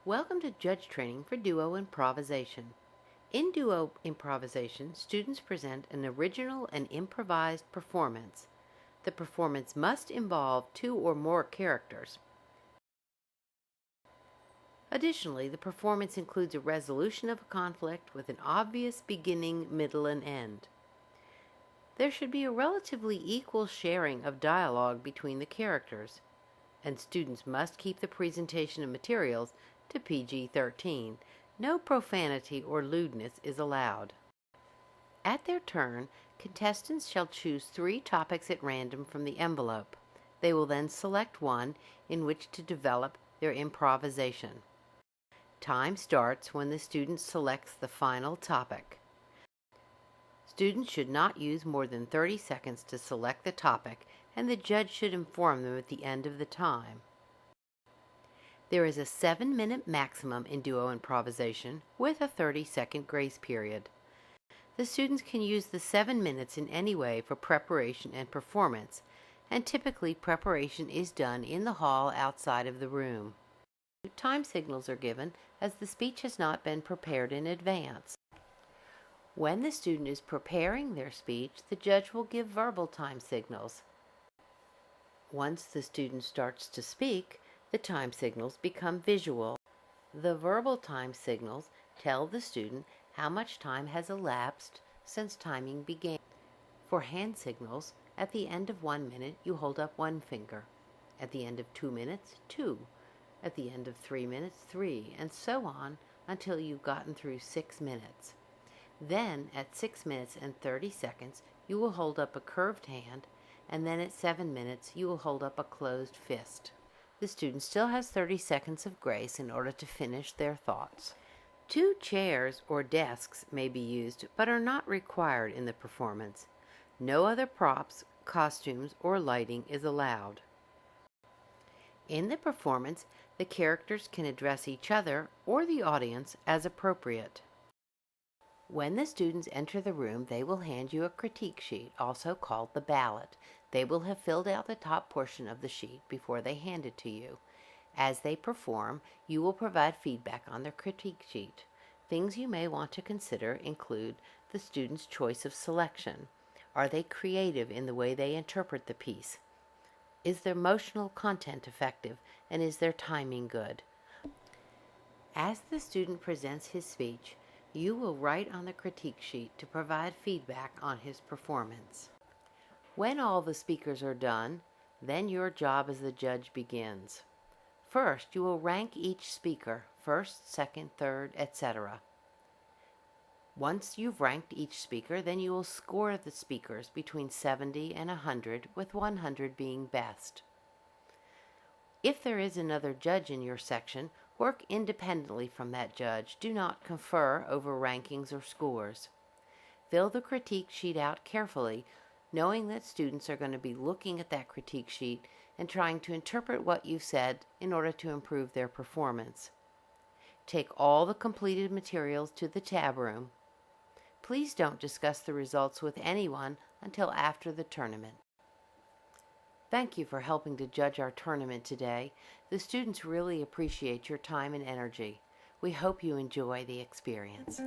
Welcome to Judge Training for Duo Improvisation. In duo improvisation, students present an original and improvised performance. The performance must involve 2 or more characters. Additionally, the performance includes a resolution of a conflict with an obvious beginning, middle, and end. There should be a relatively equal sharing of dialogue between the characters, and students must keep the presentation of materials to PG-13. No profanity or lewdness is allowed. At their turn, contestants shall choose 3 topics at random from the envelope. They will then select one in which to develop their improvisation. Time starts when the student selects the final topic. Students should not use more than 30 seconds to select the topic, and the judge should inform them at the end of the time. There is a 7-minute maximum in duo improvisation with a 30-second grace period. The students can use the 7 minutes in any way for preparation and performance, and typically preparation is done in the hall outside of the room. Time signals are given as the speech has not been prepared in advance. When the student is preparing their speech, the judge will give verbal time signals. Once the student starts to speak, the time signals become visual. The verbal time signals tell the student how much time has elapsed since timing began. For hand signals, at the end of 1 minute, you hold up 1 finger. At the end of 2 minutes, 2. At the end of 3 minutes, 3, and so on until you've gotten through 6 minutes. Then, at 6 minutes and 30 seconds, you will hold up a curved hand, and then at 7 minutes, you will hold up a closed fist. The student still has 30 seconds of grace in order to finish their thoughts. 2 chairs or desks may be used, but are not required in the performance. No other props, costumes, or lighting is allowed. In the performance, the characters can address each other or the audience as appropriate. When the students enter the room, they will hand you a critique sheet, also called the ballot. They will have filled out the top portion of the sheet before they hand it to you. As they perform, you will provide feedback on their critique sheet. Things you may want to consider include the student's choice of selection. Are they creative in the way they interpret the piece? Is their emotional content effective, and is their timing good? As the student presents his speech, you will write on the critique sheet to provide feedback on his performance. When all the speakers are done, then your job as the judge begins. First, you will rank each speaker, first, second, third, etc. Once you've ranked each speaker, then you will score the speakers between 70 and 100, with 100 being best. If there is another judge in your section, work independently from that judge. Do not confer over rankings or scores. Fill the critique sheet out carefully, knowing that students are going to be looking at that critique sheet and trying to interpret what you've said in order to improve their performance. Take all the completed materials to the tab room. Please don't discuss the results with anyone until after the tournament. Thank you for helping to judge our tournament today. The students really appreciate your time and energy. We hope you enjoy the experience.